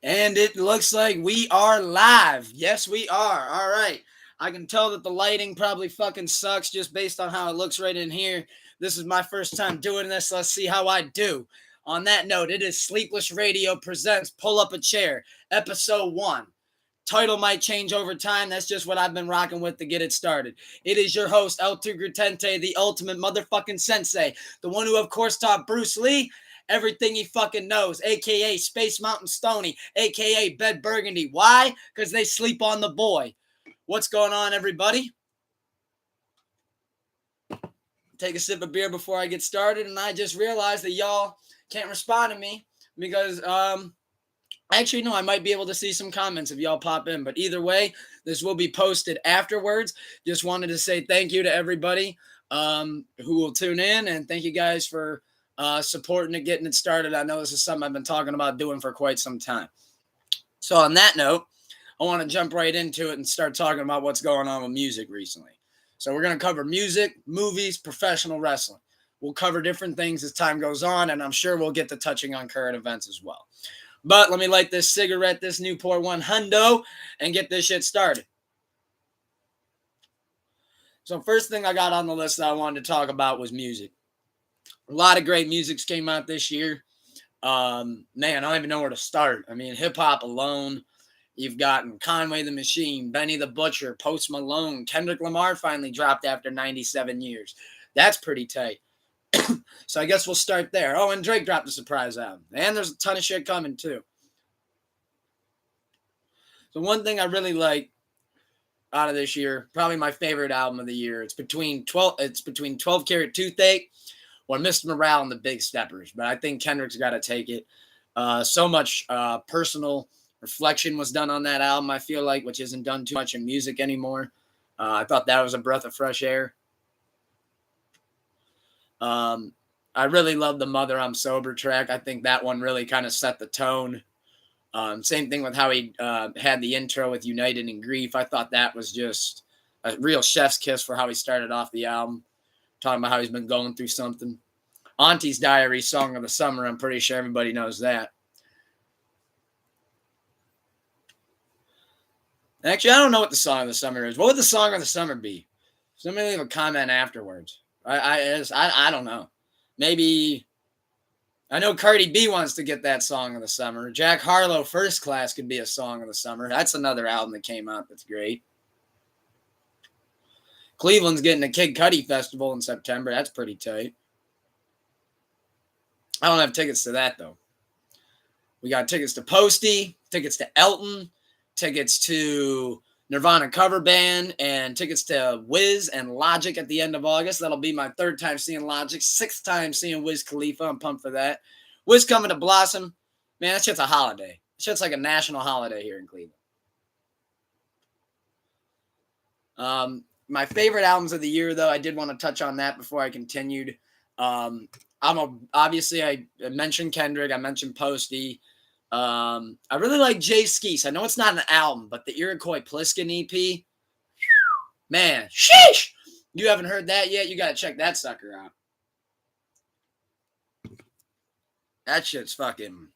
And it looks like we are live. Yes, we are. All right. I can tell that the lighting probably fucking sucks just based on how it looks right in here. This is my first time doing this. Let's see how I do. On that note, it is Sleepless Radio presents Pull Up a Chair, episode 1. Title might change over time. That's just what I've been rocking with to get it started. It is your host, El Tigretente, the ultimate motherfucking sensei. The one who, of course, taught Bruce Lee everything he fucking knows, a.k.a. Space Mountain Stoney, a.k.a. Bed Burgundy. Why? Because they sleep on the boy. What's going on, everybody? Take a sip of beer before I get started, and I just realized that y'all can't respond to me because, actually, no, I might be able to see some comments if y'all pop in. But either way, this will be posted afterwards. Just wanted to say thank you to everybody who will tune in. And thank you guys for supporting it, getting it started. I know this is something I've been talking about doing for quite some time. So on that note, I want to jump right into it and start talking about what's going on with music recently. So we're going to cover music, movies, professional wrestling. We'll cover different things as time goes on, and I'm sure we'll get to touching on current events as well. But let me light this cigarette, this Newport 1 Hundo, and get this shit started. So first thing I got on the list that I wanted to talk about was music. A lot of great musics came out this year. Man, I don't even know where to start. I mean, hip-hop alone, you've gotten Conway the Machine, Benny the Butcher, Post Malone, Kendrick Lamar finally dropped after 97 years. That's pretty tight. So I guess we'll start there. Oh, and Drake dropped a surprise album. And there's a ton of shit coming too. So one thing I really like out of this year, probably my favorite album of the year, it's between 12 Karat Toothache or Mr. Morale and the Big Steppers. But I think Kendrick's got to take it. So much personal reflection was done on that album, I feel like, which isn't done too much in music anymore. I thought that was a breath of fresh air. I really love the Mother I'm Sober track. I think that one really kind of set the tone. Same thing with how he had the intro with United in Grief. I thought that was just a real chef's kiss for how he started off the album, talking about how he's been going through something. Auntie's Diary, Song of the Summer, I'm pretty sure everybody knows that. Actually, I don't know what the Song of the Summer is. What would the Song of the Summer be? Somebody leave a comment afterwards. I don't know. Maybe, I know Cardi B wants to get that Song of the Summer. Jack Harlow, First Class, could be a Song of the Summer. That's another album that came out that's great. Cleveland's getting a Kid Cudi festival in September. That's pretty tight. I don't have tickets to that, though. We got tickets to Posty, tickets to Elton, tickets to Nirvana cover band, and tickets to Wiz and Logic at the end of August. That'll be my 3rd time seeing Logic, 6th time seeing Wiz Khalifa. I'm pumped for that. Wiz coming to Blossom. Man, that shit's a holiday. That shit's like a national holiday here in Cleveland. My favorite albums of the year, though, I did want to touch on that before I continued. Obviously, I mentioned Kendrick. I mentioned Posty. I really like Jay Skeese. I know it's not an album, but the Iroquois Pliskin EP, man, sheesh! You haven't heard that yet? You got to check that sucker out. That shit's fucking,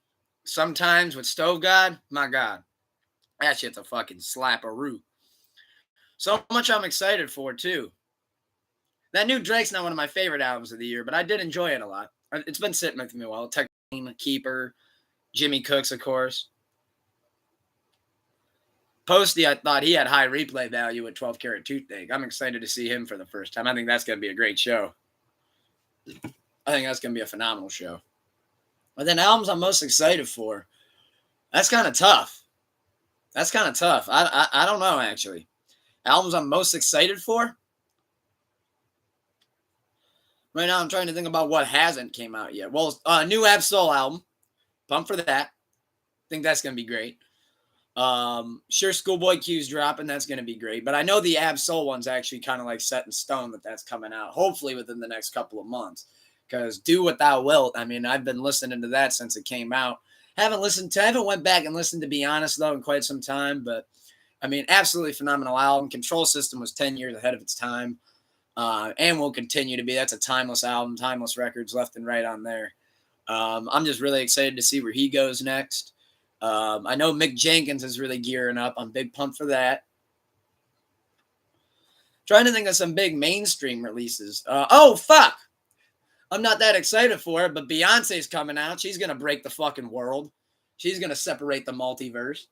sometimes with Stove God, my God, that shit's a fucking slap-a-roo. So much I'm excited for, too. That new Drake's not one of my favorite albums of the year, but I did enjoy it a lot. It's been sitting with me a while. Team, Keeper, Jimmy Cooks, of course. Posty, I thought he had high replay value at 12 Karat Toothache. I'm excited to see him for the first time. I think that's going to be a great show. I think that's going to be a phenomenal show. But then albums I'm most excited for, that's kind of tough. I don't know, actually. Albums I'm most excited for? Right now I'm trying to think about what hasn't came out yet. Well, new Ab Soul album. Pumped for that. Think that's going to be great. Sure, Schoolboy Q's dropping. That's going to be great. But I know the Ab Soul one's actually kind of like set in stone that's coming out, hopefully within the next couple of months. Because Do What Thou Wilt, I mean, I've been listening to that since it came out. I haven't went back and listened, to be honest, though, in quite some time. But, I mean, absolutely phenomenal album. Control System was 10 years ahead of its time. And will continue to be. That's a timeless album, timeless records left and right on there. I'm just really excited to see where he goes next. I know Mick Jenkins is really gearing up. I'm big pumped for that. Trying to think of some big mainstream releases. Oh, fuck. I'm not that excited for it, but Beyonce's coming out. She's going to break the fucking world. She's going to separate the multiverse.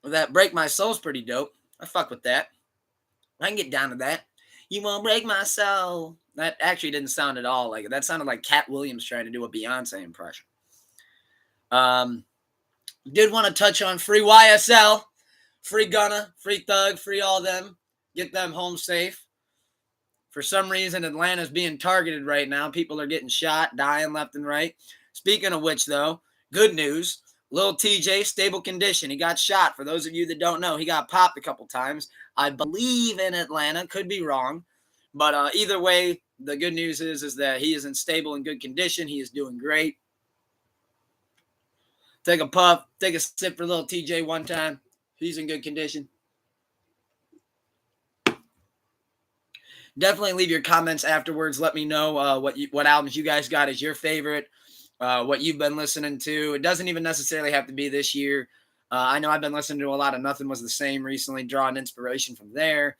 That Break My Soul's pretty dope. I fuck with that. I can get down to that. You won't break my soul. That actually didn't sound at all like it. That sounded like Cat Williams trying to do a Beyonce impression. Did want to touch on free YSL, free Gunna, free Thug, free all them. Get them home safe. For some reason, Atlanta's being targeted right now. People are getting shot, dying left and right. Speaking of which, though, good news. Lil TJ, stable condition. He got shot. For those of you that don't know, he got popped a couple times. I believe in Atlanta. Could be wrong. But either way, the good news is that he is in stable and good condition. He is doing great. Take a puff. Take a sip for Lil TJ one time. He's in good condition. Definitely leave your comments afterwards. Let me know what albums you guys got as your favorite, what you've been listening to. It doesn't even necessarily have to be this year. I know I've been listening to a lot of Nothing Was the Same recently, drawing inspiration from there.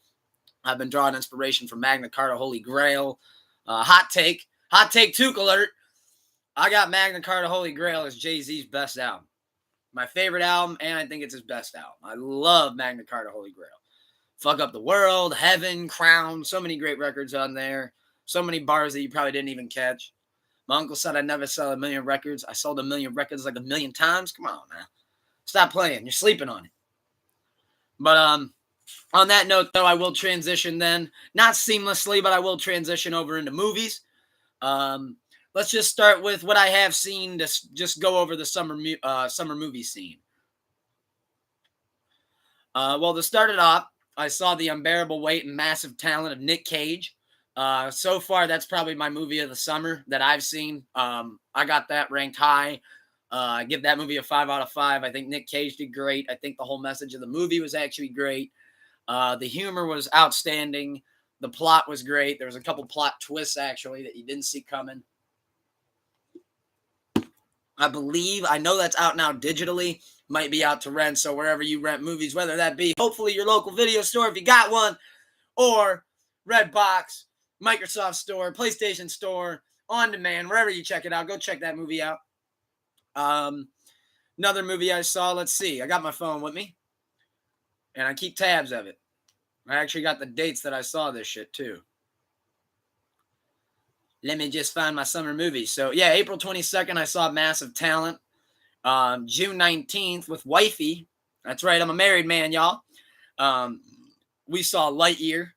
I've been drawing inspiration from Magna Carta Holy Grail. Hot take Took alert. I got Magna Carta Holy Grail as Jay-Z's best album. My favorite album, and I think it's his best album. I love Magna Carta Holy Grail. Fuck Up the World, Heaven, Crown, so many great records on there. So many bars that you probably didn't even catch. My uncle said I'd never sell 1 million records. I sold 1 million records like 1 million times. Come on, man. Stop playing. You're sleeping on it. But on that note, though, I will transition then. Not seamlessly, but I will transition over into movies. Let's just start with what I have seen to just go over the summer movie scene. Well, to start it off, I saw The Unbearable Weight and Massive Talent of Nick Cage. So far, that's probably my movie of the summer that I've seen. I got that ranked high. I give that movie a 5 out of 5. I think Nick Cage did great. I think the whole message of the movie was actually great. The humor was outstanding. The plot was great. There was a couple plot twists, actually, that you didn't see coming. I know that's out now digitally. Might be out to rent, so wherever you rent movies, whether that be hopefully your local video store if you got one, or Redbox, Microsoft Store, PlayStation Store, on demand, wherever you check it out, go check that movie out. Another movie I saw, let's see, I got my phone with me, and I keep tabs of it. I actually got the dates that I saw this shit, too. Let me just find my summer movies. So, yeah, April 22nd, I saw Massive Talent. June 19th with Wifey. That's right, I'm a married man, y'all. We saw Lightyear.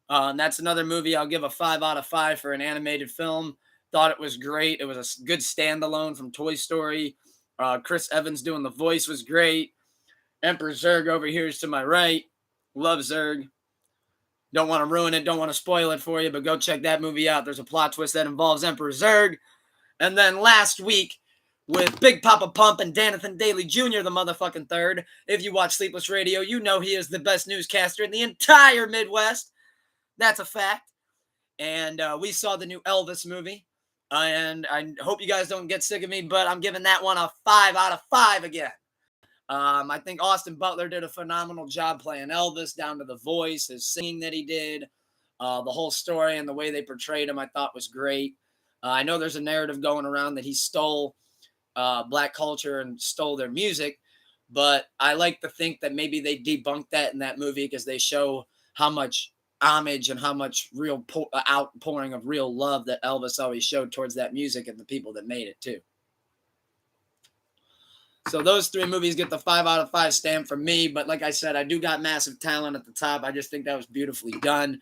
That's another movie I'll give a 5 out of 5 for an animated film. Thought it was great. It was a good standalone from Toy Story. Chris Evans doing the voice was great. Emperor Zurg over here is to my right. Love Zurg. Don't want to ruin it. Don't want to spoil it for you, but go check that movie out. There's a plot twist that involves Emperor Zurg. And then last week, with Big Papa Pump and Danathan Daly Jr., the motherfucking third. If you watch Sleepless Radio, you know he is the best newscaster in the entire Midwest. That's a fact. And we saw the new Elvis movie. And I hope you guys don't get sick of me, but I'm giving that one a 5 out of 5 again. I think Austin Butler did a phenomenal job playing Elvis, down to the voice, his singing that he did. The whole story and the way they portrayed him I thought was great. I know there's a narrative going around that he stole Black culture and stole their music, but I like to think that maybe they debunked that in that movie because they show how much homage and how much real outpouring of real love that Elvis always showed towards that music and the people that made it too. So those 3 movies get the 5 out of 5 stamp from me. But like I said, I do got Massive Talent at the top. I just think that was beautifully done.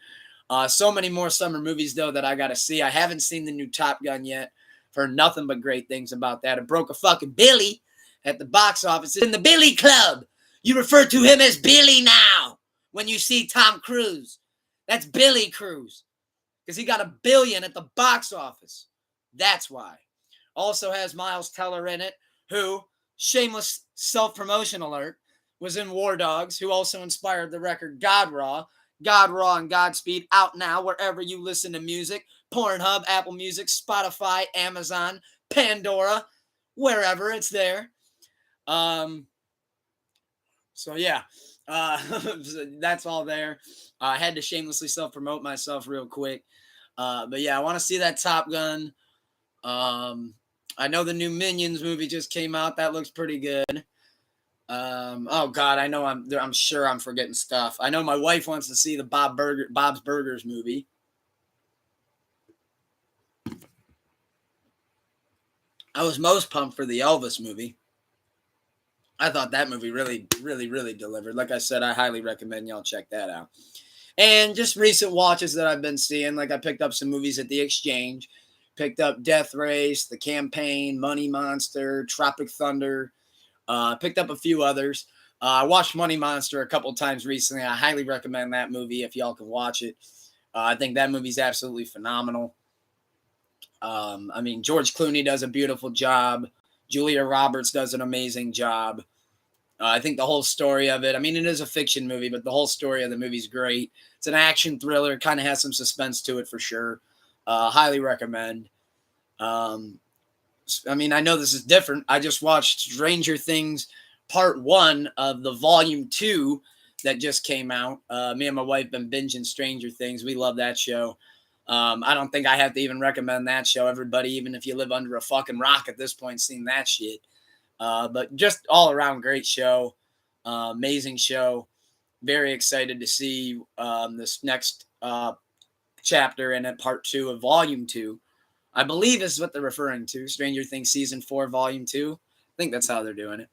So many more summer movies, though, that I got to see. I haven't seen the new Top Gun yet. Heard nothing but great things about that. It broke a fucking Billy at the box office. In the Billy Club. You refer to him as Billy now when you see Tom Cruise. That's Billy Cruise. Because he got $1 billion at the box office. That's why. Also has Miles Teller in it, who... shameless self-promotion alert, was in War Dogs, who also inspired the record God Raw. God Raw and Godspeed out now wherever you listen to music. Pornhub, Apple Music, Spotify, Amazon, Pandora, wherever it's there. Um, so yeah, that's all there. I had to shamelessly self promote myself real quick. But yeah, I want to see that Top Gun. Um, I know the new Minions movie just came out. That looks pretty good. Oh God, I know I'm sure I'm forgetting stuff. I know my wife wants to see the Bob's Burgers movie. I was most pumped for the Elvis movie. I thought that movie really, really, really delivered. Like I said, I highly recommend y'all check that out. And just recent watches that I've been seeing, like I picked up some movies at the Exchange, picked up Death Race, The Campaign, Money Monster, Tropic Thunder, picked up a few others. I watched Money Monster a couple times recently. I highly recommend that movie if y'all can watch it. I think that movie's absolutely phenomenal. I mean, George Clooney does a beautiful job. Julia Roberts does an amazing job. I think the whole story of it, I mean, it is a fiction movie, but the whole story of the movie's great. It's an action thriller, kind of has some suspense to it for sure. Highly recommend. Um, I mean, I know this is different. I just watched Stranger Things Part 1 of the Volume 2 that just came out. Me and my wife been binging Stranger Things. We love that show. I don't think I have to even recommend that show. Everybody, even if you live under a fucking rock at this point, seen that shit. But just all around great show. Amazing show. Very excited to see this next chapter in it, Part 2 of Volume 2. I believe is what they're referring to. Stranger Things Season 4, Volume 2. I think that's how they're doing it.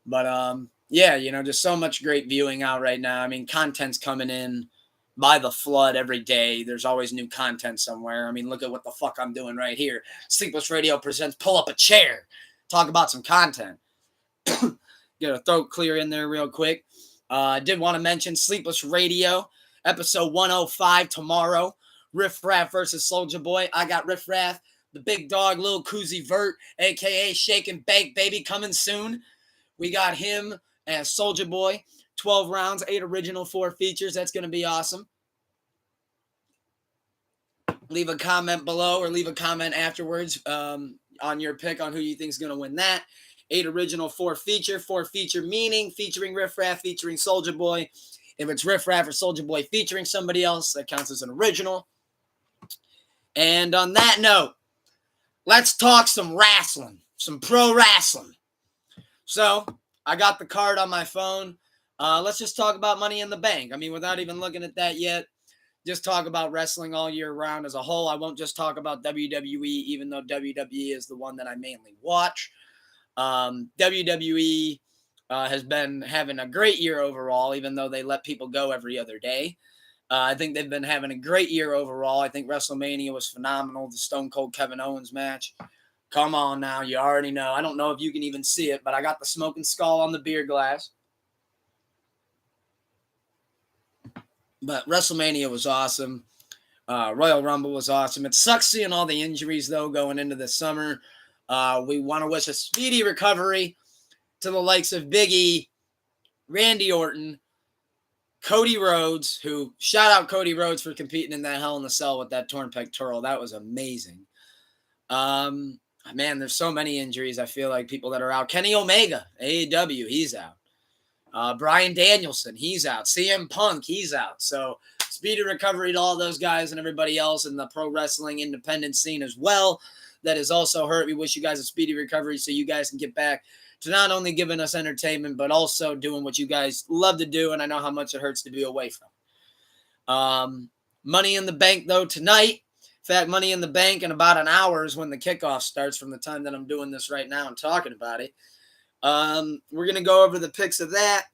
But yeah, you know, just so much great viewing out right now. I mean, content's coming in by the flood every day. There's always new content somewhere. I mean, look at what the fuck I'm doing right here. Sleepless Radio presents Pull Up a Chair. Talk about some content. Get a throat clear in there real quick. I did want to mention Sleepless Radio, episode 105 tomorrow. Riff Raff versus Soulja Boy. I got Riff Raff, the big dog, Lil Koozie Vert, a.k.a. Shake and Bake Baby, coming soon. We got him as Soulja Boy. 12 rounds, 8 original, 4 features. That's going to be awesome. Leave a comment below or leave a comment afterwards on your pick on who you think is going to win that. 8 original, 4 feature. 4 feature meaning featuring Riff Raff, featuring Soulja Boy. If it's Riff Raff or Soulja Boy featuring somebody else, that counts as an original. And on that note, let's talk some wrestling, some pro wrestling. So I got the card on my phone. Let's just talk about Money in the Bank. I mean, without even looking at that yet, just talk about wrestling all year round as a whole. I won't just talk about WWE, even though WWE is the one that I mainly watch. WWE has been having a great year overall, even though they let people go every other day. I think they've been having a great year overall. I think WrestleMania was phenomenal. The Stone Cold Kevin Owens match. Come on now. You already know. I don't know if you can even see it, but I got the smoking skull on the beer glass. But WrestleMania was awesome. Royal Rumble was awesome. It sucks seeing all the injuries, though, going into the summer. We want to wish a speedy recovery to the likes of Big E, Randy Orton, Cody Rhodes, who shout out Cody Rhodes for competing in that Hell in a Cell with that torn pectoral. That was amazing. Man, there's so many injuries. I feel like people that are out. Kenny Omega, AEW, he's out. Bryan Danielson, he's out. CM Punk, he's out. So speedy recovery to all those guys and everybody else in the pro wrestling independent scene as well that is also hurt. We wish you guys a speedy recovery so you guys can get back to not only giving us entertainment, but also doing what you guys love to do. And I know how much it hurts to be away from. Money in the Bank, though, tonight. In fact, Money in the Bank in about an hour is when the kickoff starts from the time that I'm doing this right now and talking about it. We're going to go over the picks of that.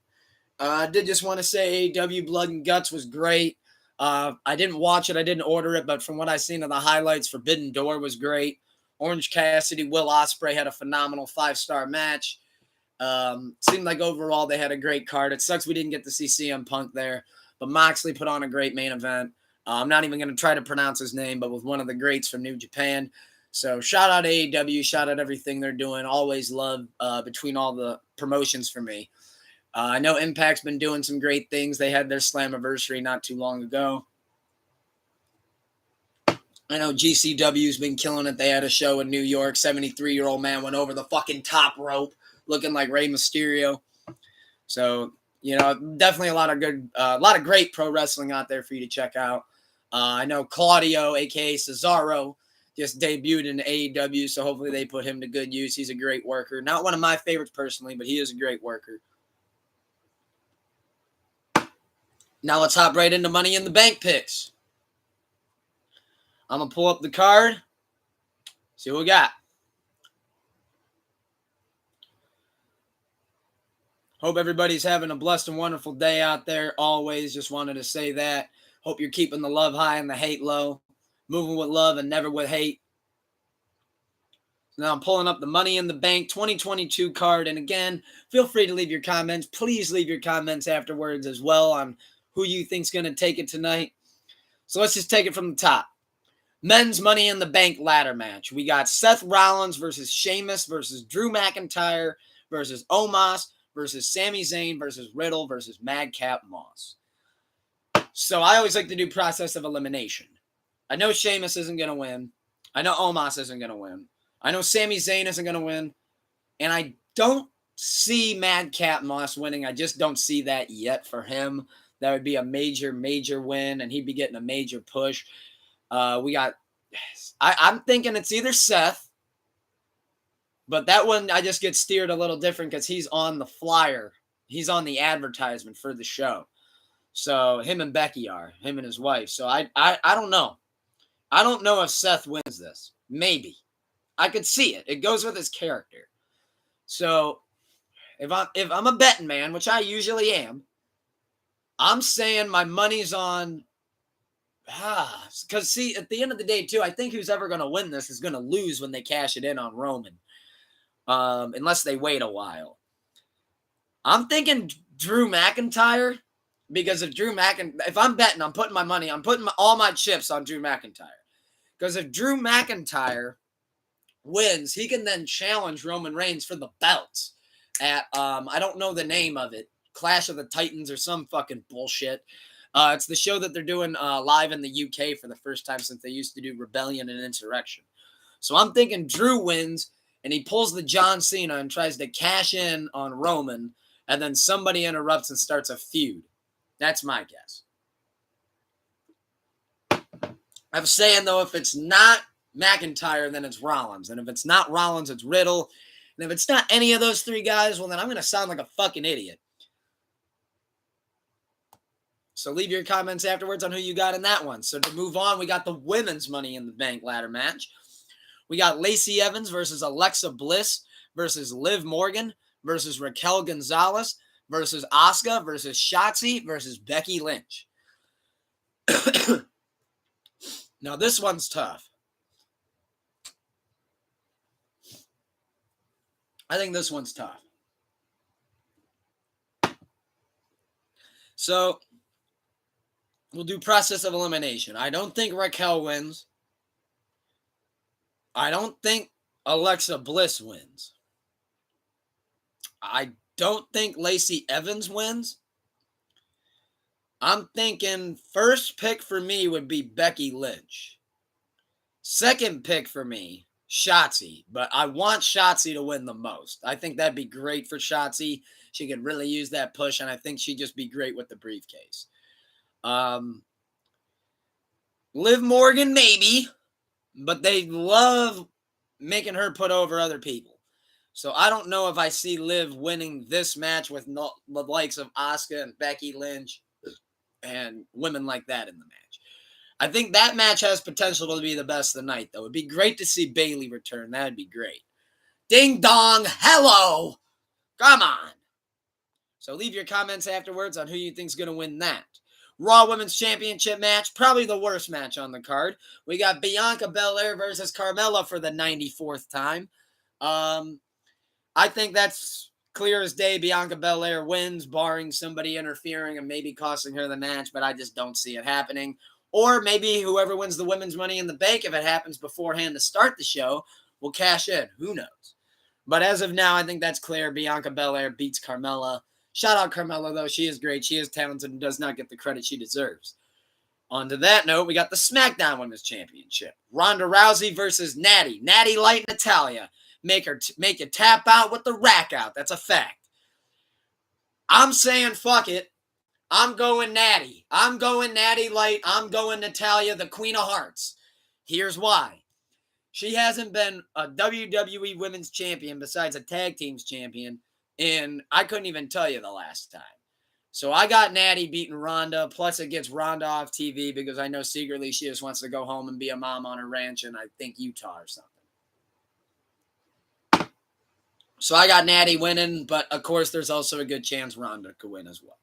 I did just want to say AEW Blood and Guts was great. I didn't watch it. I didn't order it. But from what I've seen of the highlights, Forbidden Door was great. Orange Cassidy, Will Ospreay had a phenomenal 5-star match. Seemed like overall they had a great card. It sucks we didn't get to see CM Punk there. But Moxley put on a great main event. I'm not even going to try to pronounce his name, but with one of the greats from New Japan. So shout out AEW, shout out everything they're doing. Always love between all the promotions for me. I know Impact's been doing some great things. They had their Slammiversary not too long ago. I know GCW's been killing it. They had a show in New York. 73-year-old man went over the fucking top rope looking like Rey Mysterio. So, definitely a lot of great pro wrestling out there for you to check out. I know Claudio, a.k.a. Cesaro, just debuted in AEW, so hopefully they put him to good use. He's a great worker. Not one of my favorites personally, but he is a great worker. Now let's hop right into Money in the Bank picks. I'm going to pull up the card, see what we got. Hope everybody's having a blessed and wonderful day out there. Always just wanted to say that. Hope you're keeping the love high and the hate low. Moving with love and never with hate. Now I'm pulling up the Money in the Bank 2022 card. And again, feel free to leave your comments. Please leave your comments afterwards as well on who you think's going to take it tonight. So let's just take it from the top. Men's Money in the Bank ladder match. We got Seth Rollins versus Sheamus versus Drew McIntyre versus Omos versus Sami Zayn versus Riddle versus Madcap Moss. So I always like to do process of elimination. I know Sheamus isn't going to win. I know Omos isn't going to win. I know Sami Zayn isn't going to win. And I don't see Madcap Moss winning. I just don't see that yet for him. That would be a major, major win, and he'd be getting a major push. I'm thinking it's either Seth, but that one I just get steered a little different because he's on the flyer. He's on the advertisement for the show. So him and Becky are, him and his wife. So I don't know. I don't know if Seth wins this. Maybe. I could see it. It goes with his character. So if I'm a betting man, which I usually am, I'm saying my money's on because see, at the end of the day, too, I think who's ever going to win this is going to lose when they cash it in on Roman, unless they wait a while. I'm thinking Drew McIntyre, because if I'm betting, I'm putting all my chips on Drew McIntyre. Because if Drew McIntyre wins, he can then challenge Roman Reigns for the belts at, I don't know the name of it, Clash of the Titans or some fucking bullshit. It's the show that they're doing live in the UK for the first time since they used to do Rebellion and Insurrection. So I'm thinking Drew wins, and he pulls the John Cena and tries to cash in on Roman, and then somebody interrupts and starts a feud. That's my guess. I'm saying, though, if it's not McIntyre, then it's Rollins. And if it's not Rollins, it's Riddle. And if it's not any of those three guys, well, then I'm going to sound like a fucking idiot. So leave your comments afterwards on who you got in that one. So to move on, we got the women's Money in the Bank ladder match. We got Lacey Evans versus Alexa Bliss versus Liv Morgan versus Raquel Gonzalez versus Asuka versus Shotzi versus Becky Lynch. Now this one's tough. I think this one's tough. So we'll do process of elimination. I don't think Raquel wins. I don't think Alexa Bliss wins. I don't think Lacey Evans wins. I'm thinking first pick for me would be Becky Lynch. Second pick for me, Shotzi. But I want Shotzi to win the most. I think that'd be great for Shotzi. She could really use that push, and I think she'd just be great with the briefcase. Liv Morgan, maybe, but they love making her put over other people. So I don't know if I see Liv winning this match with the likes of Asuka and Becky Lynch and women like that in the match. I think that match has potential to be the best of the night, though. It'd be great to see Bayley return. That'd be great. Ding dong, hello! Come on! So leave your comments afterwards on who you think's going to win that. Raw Women's Championship match, probably the worst match on the card. We got Bianca Belair versus Carmella for the 94th time. I think that's clear as day. Bianca Belair wins, barring somebody interfering and maybe costing her the match, but I just don't see it happening. Or maybe whoever wins the women's Money in the Bank, if it happens beforehand to start the show, will cash in. Who knows? But as of now, I think that's clear. Bianca Belair beats Carmella. Shout out Carmella, though. She is great. She is talented and does not get the credit she deserves. On to that note, we got the SmackDown Women's Championship. Ronda Rousey versus Natty. Natty Light Natalya. Make you tap out with the rack out. That's a fact. I'm saying fuck it. I'm going Natty. I'm going Natty Light. I'm going Natalya, the Queen of Hearts. Here's why. She hasn't been a WWE Women's Champion besides a Tag Teams Champion in, I couldn't even tell you the last time. So I got Natty beating Ronda, plus it gets Ronda off TV because I know secretly she just wants to go home and be a mom on her ranch in, I think, Utah or something. So I got Natty winning, but of course there's also a good chance Ronda could win as well.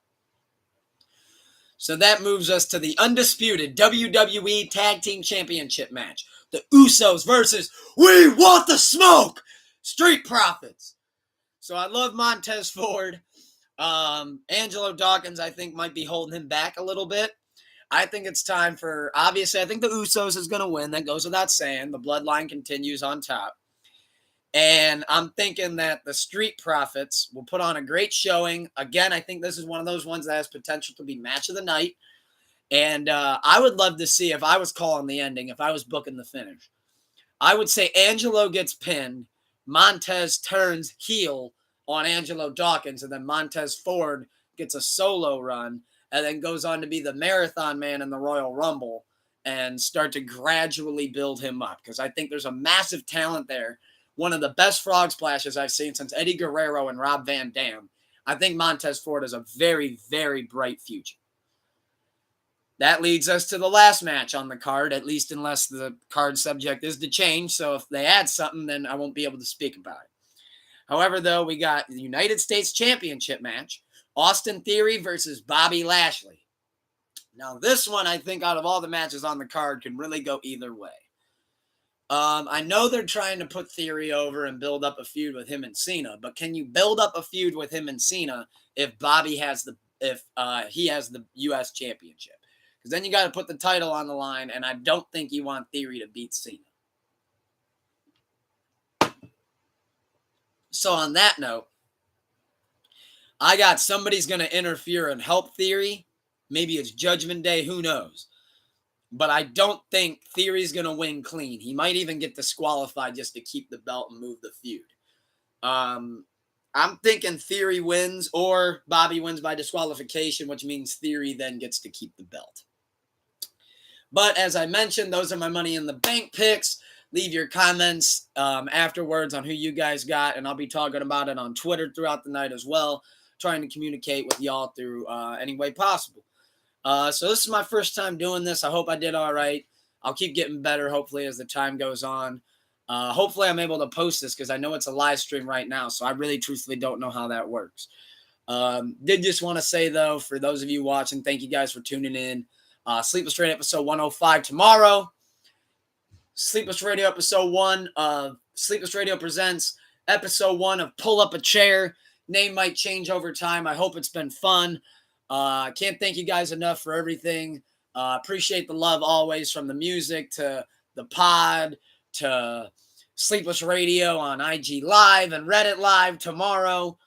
So that moves us to the undisputed WWE Tag Team Championship match. The Usos versus We Want the Smoke! Street Profits. So I love Montez Ford. Angelo Dawkins, I think, might be holding him back a little bit. I think it's time for, obviously, I think the Usos is going to win. That goes without saying. The bloodline continues on top. And I'm thinking that the Street Profits will put on a great showing. Again, I think this is one of those ones that has potential to be match of the night. And I would love to see, if I was calling the ending, if I was booking the finish, I would say Angelo gets pinned, Montez turns heel on Angelo Dawkins, and then Montez Ford gets a solo run and then goes on to be the marathon man in the Royal Rumble and start to gradually build him up, because I think there's a massive talent there. One of the best frog splashes I've seen since Eddie Guerrero and Rob Van Dam. I think Montez Ford has a very, very bright future. That leads us to the last match on the card, at least unless the card subject is to change. So if they add something, then I won't be able to speak about it. However, though, we got the United States Championship match. Austin Theory versus Bobby Lashley. Now, this one, I think, out of all the matches on the card, can really go either way. I know they're trying to put Theory over and build up a feud with him and Cena, but can you build up a feud with him and Cena if he has the U.S. Championship? Because then you got to put the title on the line, and I don't think you want Theory to beat Cena. So on that note, I got somebody's going to interfere and help Theory. Maybe it's Judgment Day, who knows? But I don't think Theory's going to win clean. He might even get disqualified just to keep the belt and move the feud. I'm thinking Theory wins, or Bobby wins by disqualification, which means Theory then gets to keep the belt. But as I mentioned, those are my Money in the Bank picks. Leave your comments afterwards on who you guys got, and I'll be talking about it on Twitter throughout the night as well, trying to communicate with y'all through any way possible. So this is my first time doing this. I hope I did all right. I'll keep getting better, hopefully, as the time goes on. Hopefully, I'm able to post this because I know it's a live stream right now, so I really truthfully don't know how that works. Did just want to say, though, for those of you watching, thank you guys for tuning in. Sleepless Radio episode 105 tomorrow. Sleepless Radio episode 1 of Sleepless Radio presents episode 1 of Pull Up a Chair. Name might change over time. I hope it's been fun. Can't thank you guys enough for everything. Appreciate the love always, from the music to the pod to Sleepless Radio on IG Live and Reddit Live tomorrow.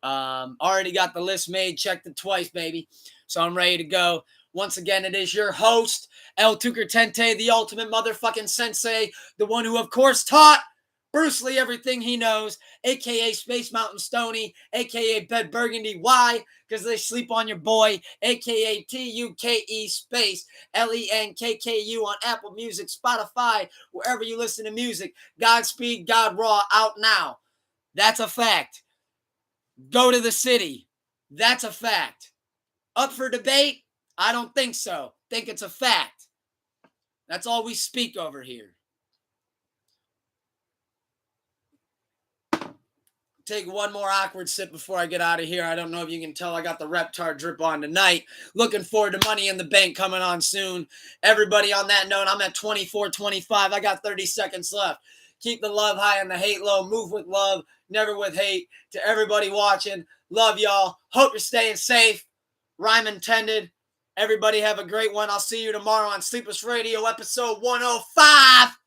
Already got the list made. Checked it twice, baby. So I'm ready to go. Once again, it is your host, El Tucurtente, the ultimate motherfucking sensei, the one who, of course, taught Bruce Lee everything he knows, a.k.a. Space Mountain Stoney, a.k.a. Bed Burgundy. Why? Because they sleep on your boy, a.k.a. Tuke Space, Lenkku on Apple Music, Spotify, wherever you listen to music. Godspeed, God Raw, out now. That's a fact. Go to the city. That's a fact. Up for debate? I don't think so. Think it's a fact. That's all we speak over here. Take one more awkward sip before I get out of here. I don't know if you can tell I got the Reptar drip on tonight. Looking forward to Money in the Bank coming on soon. Everybody, on that note, I'm at 24-25. I got 30 seconds left. Keep the love high and the hate low. Move with love, never with hate. To everybody watching, love y'all. Hope you're staying safe. Rhyme intended. Everybody have a great one. I'll see you tomorrow on Sleepless Radio episode 105.